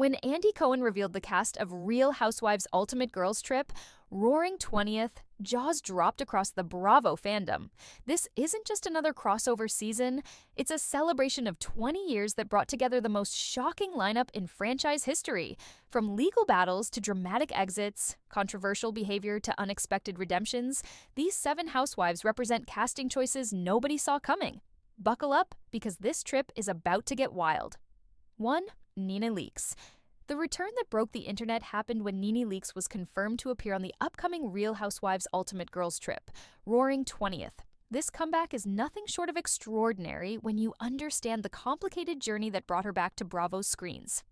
When Andy Cohen revealed the cast of Real Housewives' Ultimate Girls Trip, roaring 20th, jaws dropped across the Bravo fandom. This isn't just another crossover season, it's a celebration of 20 years that brought together the most shocking lineup in franchise history. From legal battles to dramatic exits, controversial behavior to unexpected redemptions, these 7 housewives represent casting choices nobody saw coming. Buckle up, because this trip is about to get wild. 1. Nene Leakes. The return that broke the internet happened when Nene Leakes was confirmed to appear on the upcoming Real Housewives Ultimate Girls Trip, roaring 20th. This comeback is nothing short of extraordinary when you understand the complicated journey that brought her back to Bravo's screens.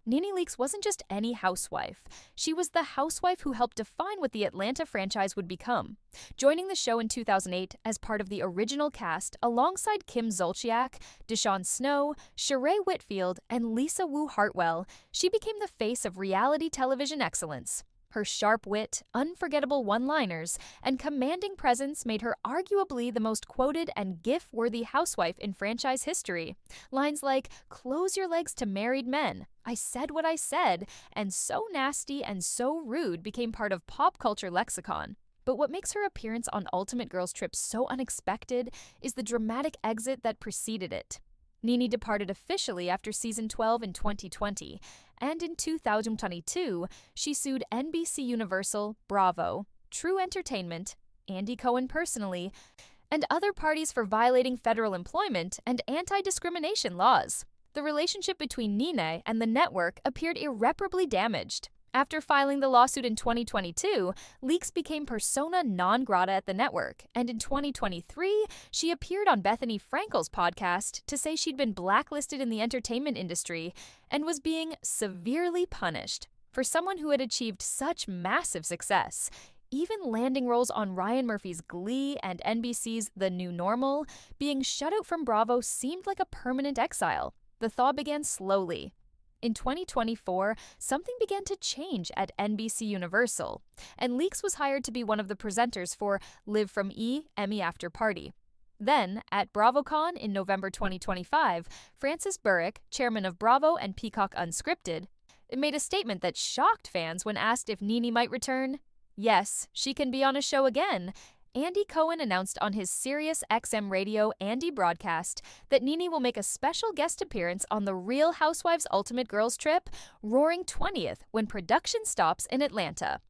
Nene Leakes wasn't just any housewife. She was the housewife who helped define what the Atlanta franchise would become. Joining the show in 2008 as part of the original cast alongside Kim Zolciak, Deshawn Snow, Sheree Whitfield, and Lisa Wu Hartwell, she became the face of reality television excellence. Her sharp wit, unforgettable one-liners, and commanding presence made her arguably the most quoted and gif-worthy housewife in franchise history. Lines like, "Close your legs to married men," "I said what I said," and "so nasty and so rude" became part of pop culture lexicon. But what makes her appearance on Ultimate Girls Trip so unexpected is the dramatic exit that preceded it. Nene departed officially after season 12 in 2020, and in 2022, she sued NBC Universal, Bravo, True Entertainment, Andy Cohen personally, and other parties for violating federal employment and anti-discrimination laws. The relationship between Nene and the network appeared irreparably damaged. After filing the lawsuit in 2022, Leakes became persona non grata at the network, and in 2023, she appeared on Bethany Frankel's podcast to say she'd been blacklisted in the entertainment industry and was being severely punished. For someone who had achieved such massive success, even landing roles on Ryan Murphy's Glee and NBC's The New Normal, being shut out from Bravo seemed like a permanent exile. The thaw began slowly. In 2024, something began to change at NBC Universal, and Leakes was hired to be one of the presenters for Live from E! Emmy After Party. Then, at BravoCon in November 2025, Francis Burrick, chairman of Bravo and Peacock Unscripted, made a statement that shocked fans when asked if Nene might return. Yes, she can be on a show again. Andy Cohen announced on his Sirius XM Radio Andy broadcast that Nene will make a special guest appearance on the Real Housewives Ultimate Girls Trip, roaring 20th, when production stops in Atlanta.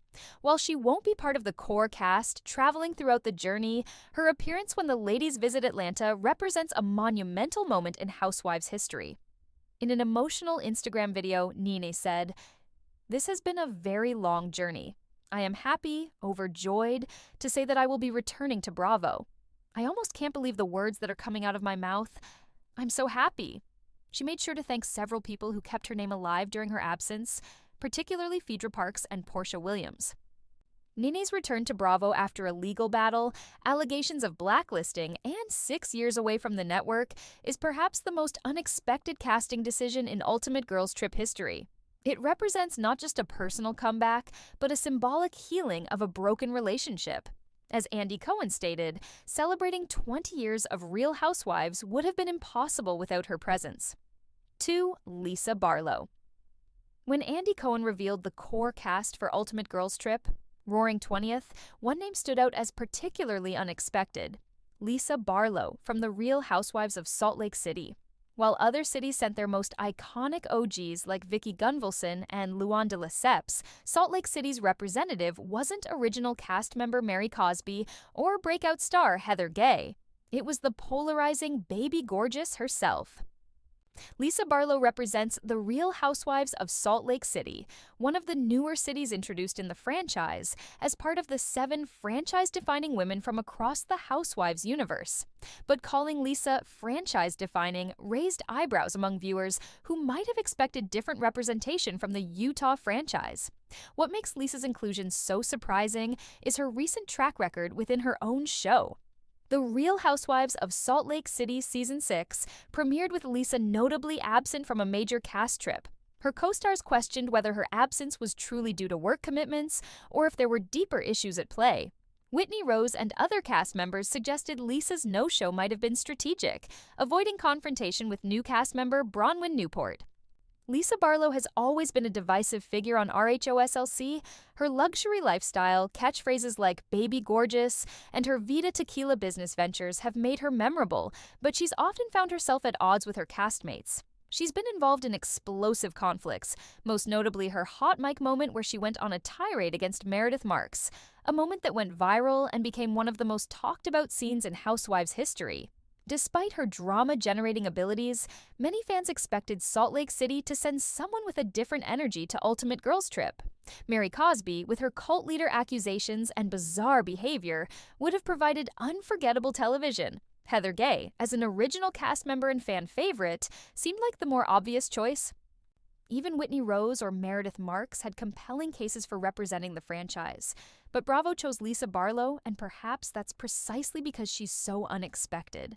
While she won't be part of the core cast traveling throughout the journey, her appearance when the ladies visit Atlanta represents a monumental moment in Housewives history. In an emotional Instagram video, Nene said, "This has been a very long journey. I am happy, overjoyed, to say that I will be returning to Bravo. I almost can't believe the words that are coming out of my mouth. I'm so happy." She made sure to thank several people who kept her name alive during her absence, particularly Phaedra Parks and Porsha Williams. Nene's return to Bravo after a legal battle, allegations of blacklisting, and 6 years away from the network is perhaps the most unexpected casting decision in Ultimate Girls Trip history. It represents not just a personal comeback, but a symbolic healing of a broken relationship. As Andy Cohen stated, celebrating 20 years of Real Housewives would have been impossible without her presence. 2. Lisa Barlow. When Andy Cohen revealed the core cast for Ultimate Girls Trip, roaring 20th, one name stood out as particularly unexpected: Lisa Barlow from the Real Housewives of Salt Lake City. While other cities sent their most iconic OGs like Vicki Gunvalson and Luann de Lesseps, Salt Lake City's representative wasn't original cast member Mary Cosby or breakout star Heather Gay. It was the polarizing baby gorgeous herself. Lisa Barlow represents the Real Housewives of Salt Lake City, one of the newer cities introduced in the franchise, as part of the 7 franchise-defining women from across the Housewives universe. But calling Lisa franchise-defining raised eyebrows among viewers who might have expected different representation from the Utah franchise. What makes Lisa's inclusion so surprising is her recent track record within her own show. The Real Housewives of Salt Lake City Season 6 premiered with Lisa notably absent from a major cast trip. Her co-stars questioned whether her absence was truly due to work commitments or if there were deeper issues at play. Whitney Rose and other cast members suggested Lisa's no-show might have been strategic, avoiding confrontation with new cast member Bronwyn Newport. Lisa Barlow has always been a divisive figure on RHOSLC. Her luxury lifestyle, catchphrases like baby gorgeous, and her Vita Tequila business ventures have made her memorable, but she's often found herself at odds with her castmates. She's been involved in explosive conflicts, most notably her hot mic moment where she went on a tirade against Meredith Marks, a moment that went viral and became one of the most talked about scenes in Housewives history. Despite her drama-generating abilities, many fans expected Salt Lake City to send someone with a different energy to Ultimate Girls Trip. Mary Cosby, with her cult leader accusations and bizarre behavior, would have provided unforgettable television. Heather Gay, as an original cast member and fan favorite, seemed like the more obvious choice. Even Whitney Rose or Meredith Marks had compelling cases for representing the franchise. But Bravo chose Lisa Barlow, and perhaps that's precisely because she's so unexpected.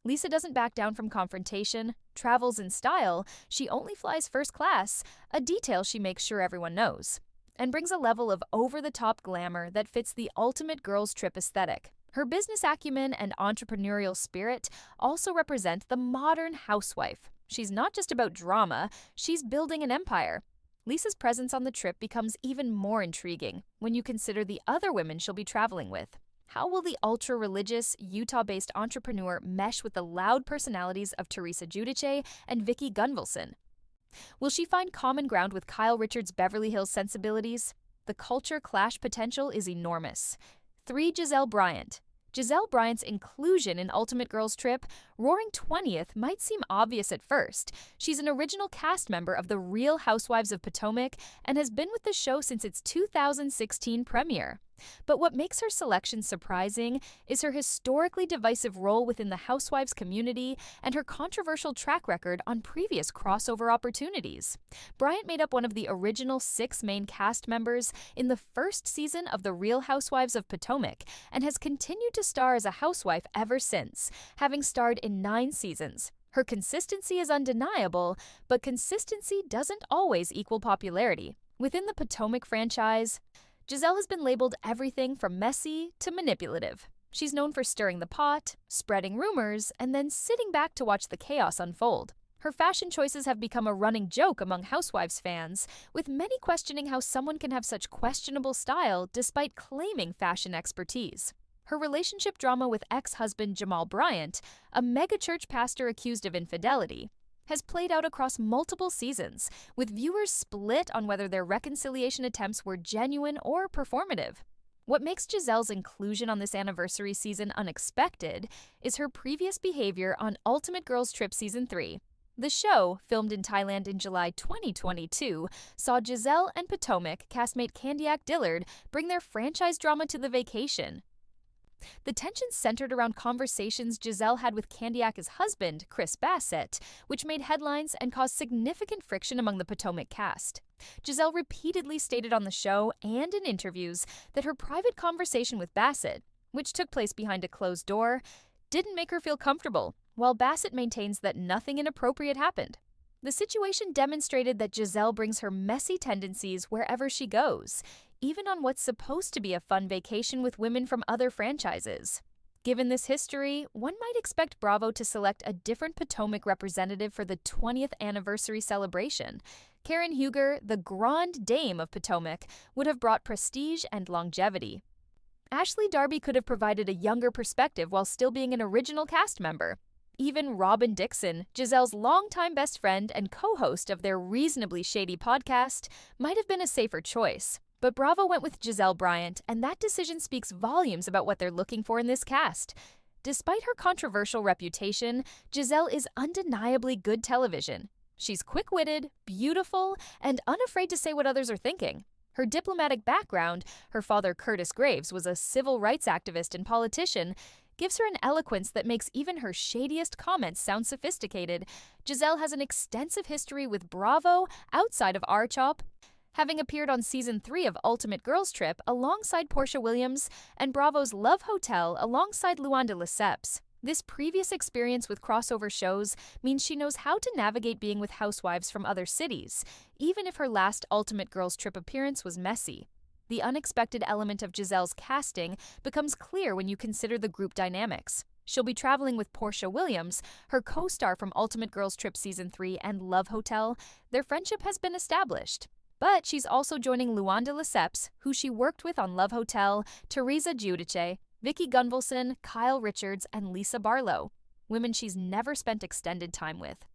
Lisa doesn't back down from confrontation, travels in style, she only flies first class, a detail she makes sure everyone knows, and brings a level of over-the-top glamour that fits the ultimate girls' trip aesthetic. Her business acumen and entrepreneurial spirit also represent the modern housewife. She's not just about drama, she's building an empire. Lisa's presence on the trip becomes even more intriguing when you consider the other women she'll be traveling with. How will the ultra-religious, Utah-based entrepreneur mesh with the loud personalities of Teresa Giudice and Vicki Gunvalson? Will she find common ground with Kyle Richards' Beverly Hills sensibilities? The culture clash potential is enormous. 3. Gizelle Bryant. Gizelle Bryant's inclusion in Ultimate Girls Trip, roaring 20th, might seem obvious at first. She's an original cast member of The Real Housewives of Potomac and has been with the show since its 2016 premiere. But what makes her selection surprising is her historically divisive role within the Housewives community and her controversial track record on previous crossover opportunities. Bryant made up one of the original 6 main cast members in the first season of The Real Housewives of Potomac and has continued to star as a housewife ever since, having starred in 9 seasons. Her consistency is undeniable, but consistency doesn't always equal popularity. Within the Potomac franchise, Gizelle has been labeled everything from messy to manipulative. She's known for stirring the pot, spreading rumors, and then sitting back to watch the chaos unfold. Her fashion choices have become a running joke among Housewives fans, with many questioning how someone can have such questionable style despite claiming fashion expertise. Her relationship drama with ex-husband Jamal Bryant, a megachurch pastor accused of infidelity, has played out across multiple seasons, with viewers split on whether their reconciliation attempts were genuine or performative. What makes Gizelle's inclusion on this anniversary season unexpected is her previous behavior on Ultimate Girls Trip Season 3. The show, filmed in Thailand in July 2022, saw Gizelle and Potomac castmate Candiac Dillard bring their franchise drama to the vacation. The tension centered around conversations Gizelle had with Candiac's husband, Chris Bassett, which made headlines and caused significant friction among the Potomac cast. Gizelle repeatedly stated on the show and in interviews that her private conversation with Bassett, which took place behind a closed door, didn't make her feel comfortable, while Bassett maintains that nothing inappropriate happened. The situation demonstrated that Gizelle brings her messy tendencies wherever she goes, even on what's supposed to be a fun vacation with women from other franchises. Given this history, one might expect Bravo to select a different Potomac representative for the 20th anniversary celebration. Karen Huger, the grande dame of Potomac, would have brought prestige and longevity. Ashley Darby could have provided a younger perspective while still being an original cast member. Even Robin Dixon, Gizelle's longtime best friend and co-host of their reasonably shady podcast, might have been a safer choice. But Bravo went with Gizelle Bryant, and that decision speaks volumes about what they're looking for in this cast. Despite her controversial reputation, Gizelle is undeniably good television. She's quick-witted, beautiful, and unafraid to say what others are thinking. Her diplomatic background, her father Curtis Graves was a civil rights activist and politician, gives her an eloquence that makes even her shadiest comments sound sophisticated. Gizelle has an extensive history with Bravo outside of RCHOP, having appeared on Season 3 of Ultimate Girls Trip alongside Porsha Williams and Bravo's Love Hotel alongside Luanda Lesseps. This previous experience with crossover shows means she knows how to navigate being with housewives from other cities, even if her last Ultimate Girls Trip appearance was messy. The unexpected element of Gizelle's casting becomes clear when you consider the group dynamics. She'll be traveling with Porsha Williams, her co-star from Ultimate Girls Trip Season 3 and Love Hotel. Their friendship has been established. But she's also joining Luanda Lesseps, who she worked with on Love Hotel, Teresa Giudice, Vicki Gunvalson, Kyle Richards, and Lisa Barlow, women she's never spent extended time with.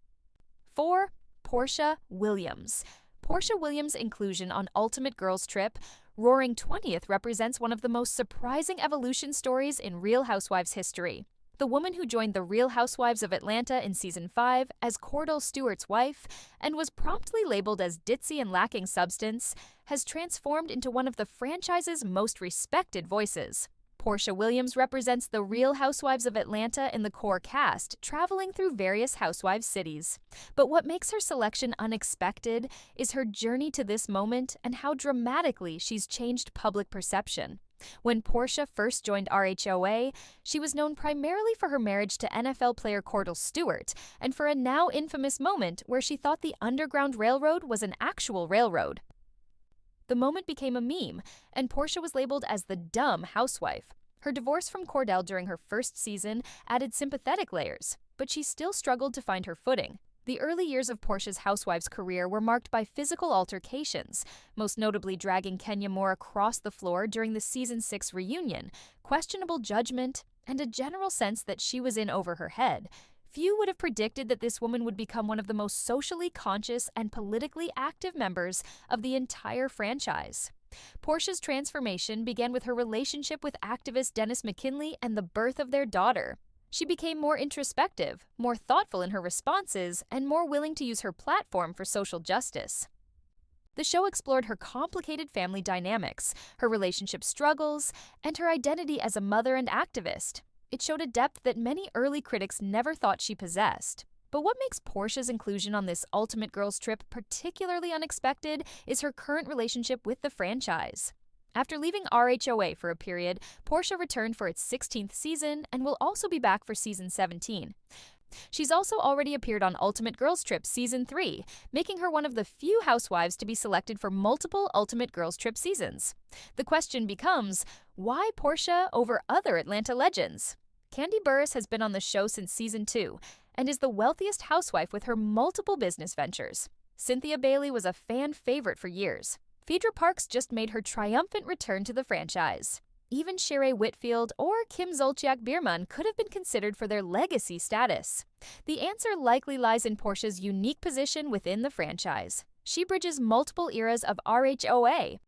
4. Porsha Williams. Porsha Williams' inclusion on Ultimate Girls Trip Roaring 20th represents one of the most surprising evolution stories in Real Housewives history. The woman who joined the Real Housewives of Atlanta in Season 5 as Cordell Stewart's wife and was promptly labeled as ditzy and lacking substance has transformed into one of the franchise's most respected voices. Porsha Williams represents the Real Housewives of Atlanta in the core cast, traveling through various housewives cities. But what makes her selection unexpected is her journey to this moment and how dramatically she's changed public perception. When Porsha first joined RHOA, she was known primarily for her marriage to NFL player Cordell Stewart and for a now infamous moment where she thought the Underground Railroad was an actual railroad. The moment became a meme, and Porsha was labeled as the dumb housewife. Her divorce from Cordell during her first season added sympathetic layers, but she still struggled to find her footing. The early years of Porsha's housewives career were marked by physical altercations, most notably dragging Kenya Moore across the floor during the Season 6 reunion, questionable judgment, and a general sense that she was in over her head. Few would have predicted that this woman would become one of the most socially conscious and politically active members of the entire franchise. Porsha's transformation began with her relationship with activist Dennis McKinley and the birth of their daughter. She became more introspective, more thoughtful in her responses, and more willing to use her platform for social justice. The show explored her complicated family dynamics, her relationship struggles, and her identity as a mother and activist. It showed a depth that many early critics never thought she possessed. But what makes Porsha's inclusion on this Ultimate Girls Trip particularly unexpected is her current relationship with the franchise. After leaving RHOA for a period, Porsha returned for its 16th season and will also be back for Season 17. She's also already appeared on Ultimate Girls Trip Season 3, making her one of the few housewives to be selected for multiple Ultimate Girls Trip seasons. The question becomes, why Porsha over other Atlanta legends? Kandi Burruss has been on the show since Season 2 and is the wealthiest housewife with her multiple business ventures. Cynthia Bailey was a fan favorite for years. Phaedra Parks just made her triumphant return to the franchise. Even Sheree Whitfield or Kim Zolciak-Biermann could have been considered for their legacy status. The answer likely lies in Porsha's unique position within the franchise. She bridges multiple eras of RHOA.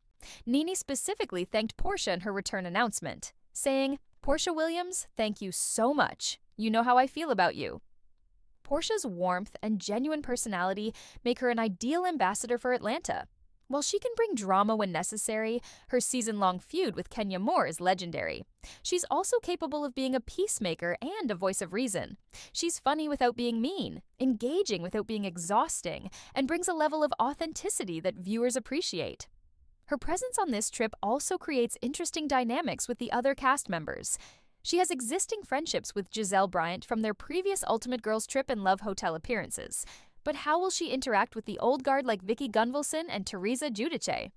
Nene specifically thanked Porsha in her return announcement, saying, "Porsha Williams, thank you so much. You know how I feel about you." Porsha's warmth and genuine personality make her an ideal ambassador for Atlanta. While she can bring drama when necessary, her season-long feud with Kenya Moore is legendary. She's also capable of being a peacemaker and a voice of reason. She's funny without being mean, engaging without being exhausting, and brings a level of authenticity that viewers appreciate. Her presence on this trip also creates interesting dynamics with the other cast members. She has existing friendships with Gizelle Bryant from their previous Ultimate Girls Trip and Love Hotel appearances. But how will she interact with the old guard like Vicki Gunvalson and Teresa Giudice?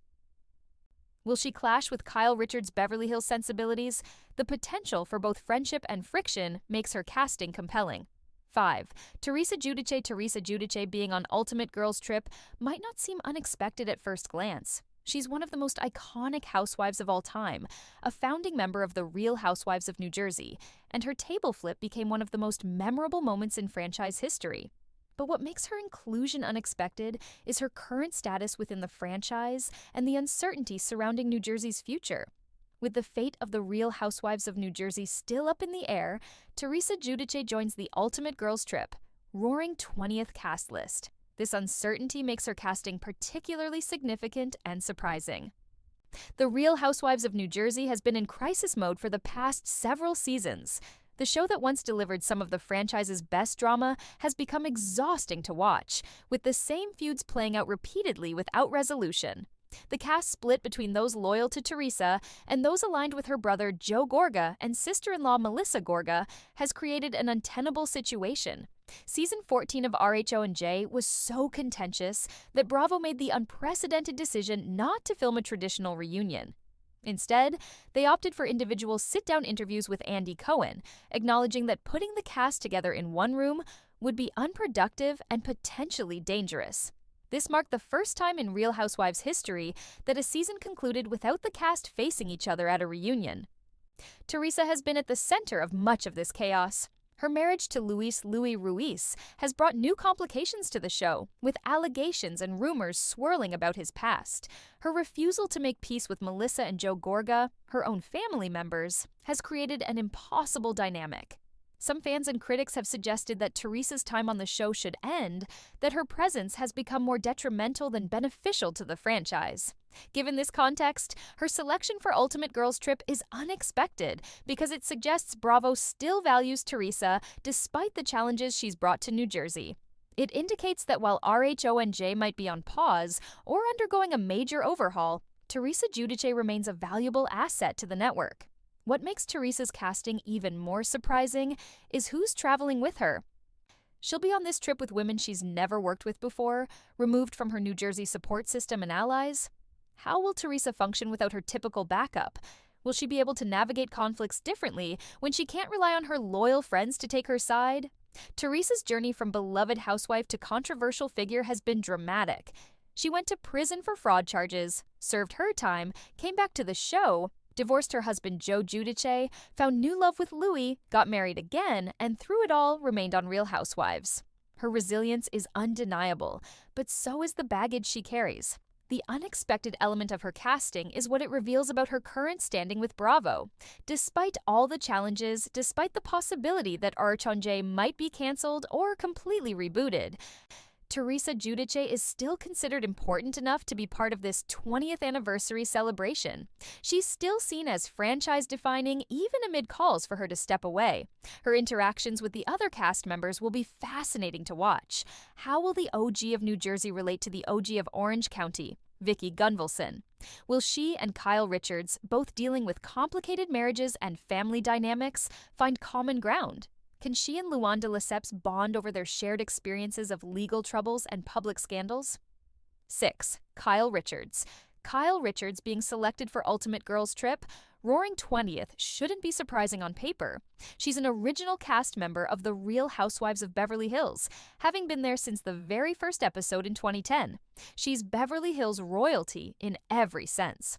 Will she clash with Kyle Richards' Beverly Hills sensibilities? The potential for both friendship and friction makes her casting compelling. 5. Teresa Giudice being on Ultimate Girls Trip might not seem unexpected at first glance. She's one of the most iconic housewives of all time, a founding member of the Real Housewives of New Jersey, and her table flip became one of the most memorable moments in franchise history. But what makes her inclusion unexpected is her current status within the franchise and the uncertainty surrounding New Jersey's future. With the fate of the Real Housewives of New Jersey still up in the air, Teresa Giudice joins the Ultimate Girls Trip, Roaring 20th cast list. This uncertainty makes her casting particularly significant and surprising. The Real Housewives of New Jersey has been in crisis mode for the past several seasons. The show that once delivered some of the franchise's best drama has become exhausting to watch, with the same feuds playing out repeatedly without resolution. The cast split between those loyal to Teresa and those aligned with her brother Joe Gorga and sister-in-law Melissa Gorga has created an untenable situation. Season 14 of RHO&J was so contentious that Bravo made the unprecedented decision not to film a traditional reunion. Instead, they opted for individual sit-down interviews with Andy Cohen, acknowledging that putting the cast together in one room would be unproductive and potentially dangerous. This marked the first time in Real Housewives history that a season concluded without the cast facing each other at a reunion. Teresa has been at the center of much of this chaos. Her marriage to Luis "Louie" Ruiz has brought new complications to the show, with allegations and rumors swirling about his past. Her refusal to make peace with Melissa and Joe Gorga, her own family members, has created an impossible dynamic. Some fans and critics have suggested that Teresa's time on the show should end, that her presence has become more detrimental than beneficial to the franchise. Given this context, her selection for Ultimate Girls Trip is unexpected because it suggests Bravo still values Teresa despite the challenges she's brought to New Jersey. It indicates that while RHONJ might be on pause or undergoing a major overhaul, Teresa Giudice remains a valuable asset to the network. What makes Teresa's casting even more surprising is who's traveling with her. She'll be on this trip with women she's never worked with before, removed from her New Jersey support system and allies. How will Teresa function without her typical backup? Will she be able to navigate conflicts differently when she can't rely on her loyal friends to take her side? Teresa's journey from beloved housewife to controversial figure has been dramatic. She went to prison for fraud charges, served her time, came back to the show, divorced her husband Joe Giudice, found new love with Louis, got married again, and through it all remained on Real Housewives. Her resilience is undeniable, but so is the baggage she carries. The unexpected element of her casting is what it reveals about her current standing with Bravo. Despite all the challenges, despite the possibility that RHONJ might be canceled or completely rebooted, Teresa Giudice is still considered important enough to be part of this 20th anniversary celebration. She's still seen as franchise-defining even amid calls for her to step away. Her interactions with the other cast members will be fascinating to watch. How will the OG of New Jersey relate to the OG of Orange County, Vicki Gunvalson? Will she and Kyle Richards, both dealing with complicated marriages and family dynamics, find common ground? Can she and Luan de Lesseps bond over their shared experiences of legal troubles and public scandals? 6. Kyle Richards. Kyle Richards being selected for Ultimate Girls Trip, roaring 20th shouldn't be surprising on paper. She's an original cast member of The Real Housewives of Beverly Hills, having been there since the very first episode in 2010. She's Beverly Hills royalty in every sense.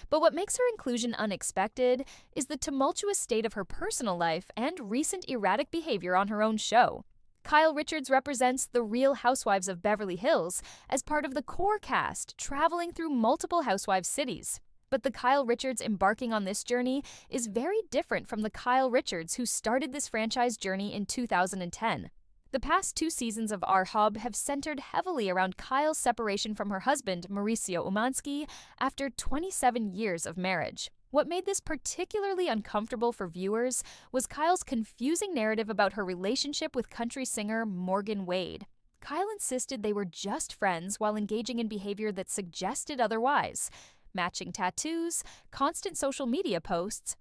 But what makes her inclusion unexpected is the tumultuous state of her personal life and recent erratic behavior on her own show. Kyle Richards represents The Real Housewives of Beverly Hills as part of the core cast traveling through multiple housewives cities. But the Kyle Richards embarking on this journey is very different from the Kyle Richards who started this franchise journey in 2010. The past 2 seasons of Our Hub have centered heavily around Kyle's separation from her husband, Mauricio Umansky, after 27 years of marriage. What made this particularly uncomfortable for viewers was Kyle's confusing narrative about her relationship with country singer Morgan Wade. Kyle insisted they were just friends while engaging in behavior that suggested otherwise. Matching tattoos, constant social media posts,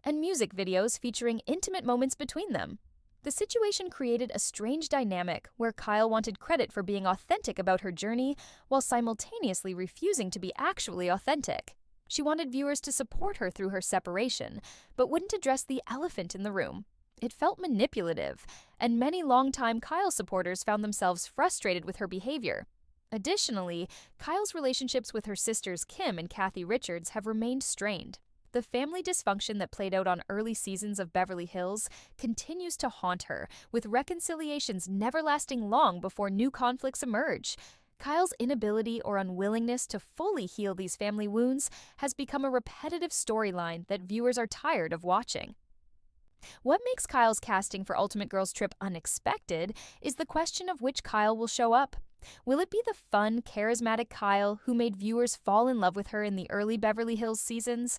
and music videos featuring intimate moments between them. The situation created a strange dynamic where Kyle wanted credit for being authentic about her journey while simultaneously refusing to be actually authentic. She wanted viewers to support her through her separation, but wouldn't address the elephant in the room. It felt manipulative, and many longtime Kyle supporters found themselves frustrated with her behavior. Additionally, Kyle's relationships with her sisters Kim and Kathy Richards have remained strained. The family dysfunction that played out on early seasons of Beverly Hills continues to haunt her, with reconciliations never lasting long before new conflicts emerge. Kyle's inability or unwillingness to fully heal these family wounds has become a repetitive storyline that viewers are tired of watching. What makes Kyle's casting for Ultimate Girls Trip unexpected is the question of which Kyle will show up. Will it be the fun, charismatic Kyle who made viewers fall in love with her in the early Beverly Hills seasons?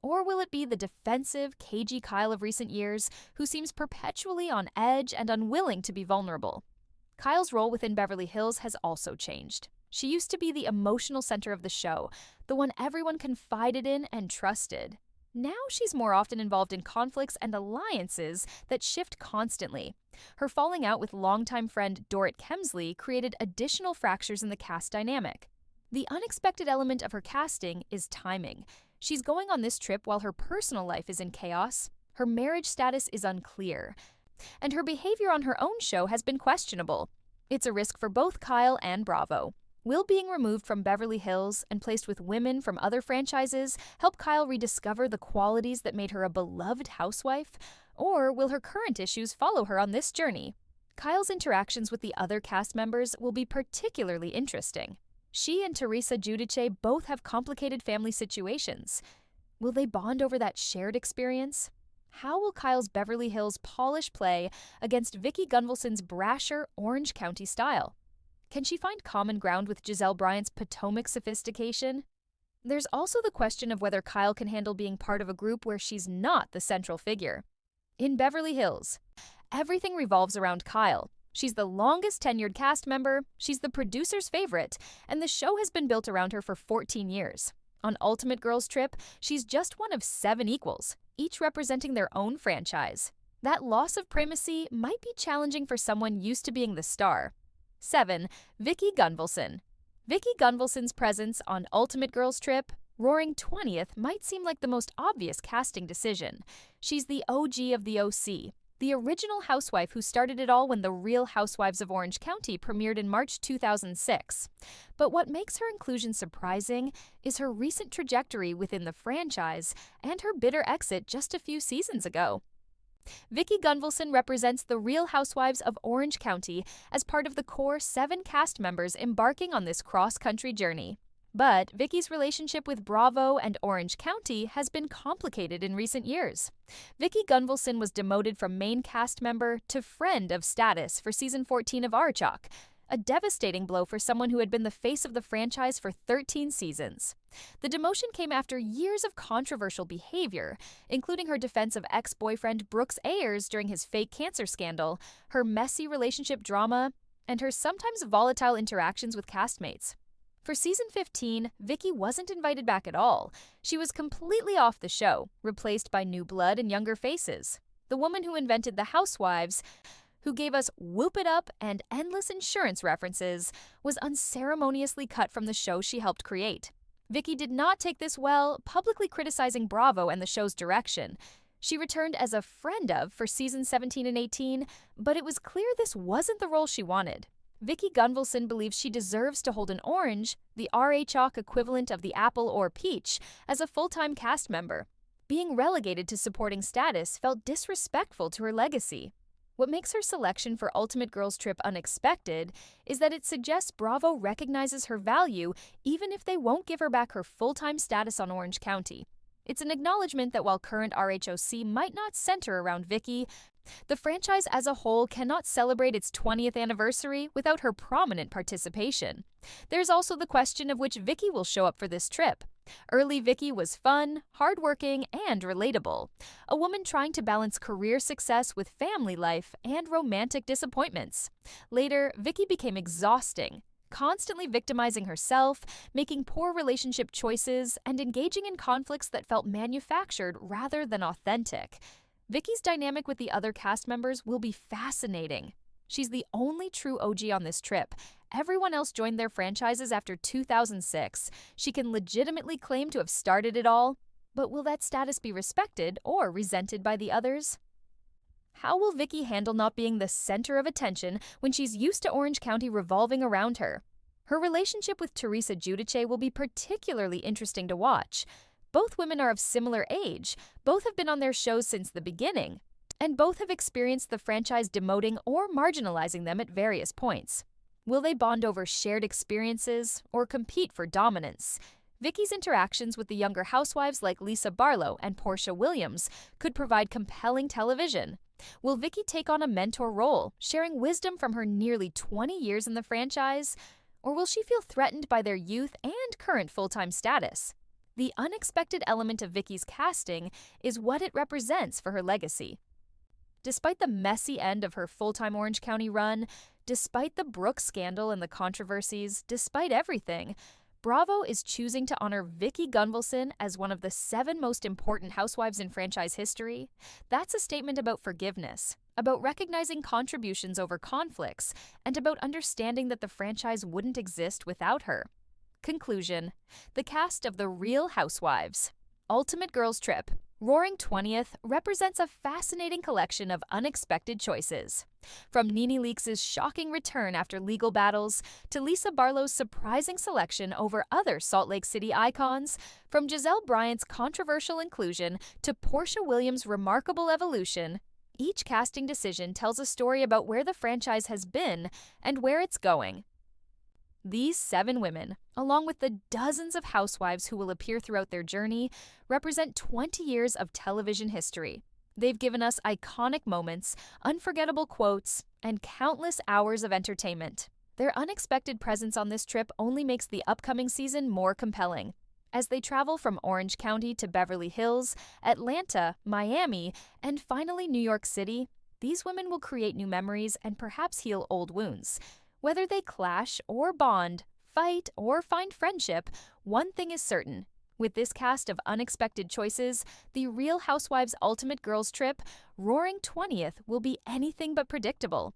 Or will it be the defensive, cagey Kyle of recent years who seems perpetually on edge and unwilling to be vulnerable? Kyle's role within Beverly Hills has also changed. She used to be the emotional center of the show, the one everyone confided in and trusted. Now she's more often involved in conflicts and alliances that shift constantly. Her falling out with longtime friend Dorrit Kemsley created additional fractures in the cast dynamic. The unexpected element of her casting is timing. She's going on this trip while her personal life is in chaos, her marriage status is unclear, and her behavior on her own show has been questionable. It's a risk for both Kyle and Bravo. Will being removed from Beverly Hills and placed with women from other franchises help Kyle rediscover the qualities that made her a beloved housewife? Or will her current issues follow her on this journey? Kyle's interactions with the other cast members will be particularly interesting. She and Teresa Giudice both have complicated family situations. Will they bond over that shared experience? How will Kyle's Beverly Hills polish play against Vicki Gunvalson's brasher Orange County style? Can she find common ground with Gizelle Bryant's Potomac sophistication? There's also the question of whether Kyle can handle being part of a group where she's not the central figure. In Beverly Hills, everything revolves around Kyle. She's the longest tenured cast member, she's the producer's favorite, and the show has been built around her for 14 years. On Ultimate Girls Trip, she's just one of 7 equals, each representing their own franchise. That loss of primacy might be challenging for someone used to being the star. 7. Vicki Gunvalson. Vicki Gunvalson's presence on Ultimate Girls Trip, roaring 20th, might seem like the most obvious casting decision. She's the OG of the OC, the original housewife who started it all when The Real Housewives of Orange County premiered in March 2006. But what makes her inclusion surprising is her recent trajectory within the franchise and her bitter exit just a few seasons ago. Vicki Gunvalson represents The Real Housewives of Orange County as part of the core 7 cast members embarking on this cross-country journey. But Vicki's relationship with Bravo and Orange County has been complicated in recent years. Vicki Gunvalson was demoted from main cast member to friend of status for season 14 of Archok, a devastating blow for someone who had been the face of the franchise for 13 seasons. The demotion came after years of controversial behavior, including her defense of ex-boyfriend Brooks Ayers during his fake cancer scandal, her messy relationship drama, and her sometimes volatile interactions with castmates. For season 15, Vicki wasn't invited back at all. She was completely off the show, replaced by new blood and younger faces. The woman who invented the Housewives, who gave us Whoop It Up and endless insurance references, was unceremoniously cut from the show she helped create. Vicki did not take this well, publicly criticizing Bravo and the show's direction. She returned as a friend of for seasons 17 and 18, but it was clear this wasn't the role she wanted. Vicki Gunvalson believes she deserves to hold an orange, the RHOC equivalent of the apple or peach, as a full-time cast member. Being relegated to supporting status felt disrespectful to her legacy. What makes her selection for Ultimate Girls Trip unexpected is that it suggests Bravo recognizes her value even if they won't give her back her full-time status on Orange County. It's an acknowledgement that while current RHOC might not center around Vicki, the franchise as a whole cannot celebrate its 20th anniversary without her prominent participation. There's also the question of which Vicki will show up for this trip. Early Vicki was fun, hardworking, and relatable. A woman trying to balance career success with family life and romantic disappointments. Later, Vicki became exhausting, constantly victimizing herself, making poor relationship choices, and engaging in conflicts that felt manufactured rather than authentic. Vicki's dynamic with the other cast members will be fascinating. She's the only true OG on this trip. Everyone else joined their franchises after 2006. She can legitimately claim to have started it all. But will that status be respected or resented by the others? How will Vicki handle not being the center of attention when she's used to Orange County revolving around her? Her relationship with Teresa Giudice will be particularly interesting to watch. Both women are of similar age, both have been on their shows since the beginning, and both have experienced the franchise demoting or marginalizing them at various points. Will they bond over shared experiences or compete for dominance? Vicki's interactions with the younger housewives like Lisa Barlow and Porsha Williams could provide compelling television. Will Vicki take on a mentor role, sharing wisdom from her nearly 20 years in the franchise? Or will she feel threatened by their youth and current full-time status? The unexpected element of Vicki's casting is what it represents for her legacy. Despite the messy end of her full-time Orange County run, despite the Brooks scandal and the controversies, despite everything, Bravo is choosing to honor Vicki Gunvalson as one of the 7 most important housewives in franchise history. That's a statement about forgiveness, about recognizing contributions over conflicts, and about understanding that the franchise wouldn't exist without her. Conclusion: the cast of The Real Housewives Ultimate Girls Trip Roaring 20th represents a fascinating collection of unexpected choices. From Nene Leakes' shocking return after legal battles to Lisa Barlow's surprising selection over other Salt Lake City icons, from Gizelle Bryant's controversial inclusion to Porsha Williams' remarkable evolution, each casting decision tells a story about where the franchise has been and where it's going. These 7 women, along with the dozens of housewives who will appear throughout their journey, represent 20 years of television history. They've given us iconic moments, unforgettable quotes, and countless hours of entertainment. Their unexpected presence on this trip only makes the upcoming season more compelling. As they travel from Orange County to Beverly Hills, Atlanta, Miami, and finally New York City, these women will create new memories and perhaps heal old wounds. Whether they clash or bond, fight or find friendship, one thing is certain. With this cast of unexpected choices, The Real Housewives Ultimate Girls Trip Roaring 20th will be anything but predictable.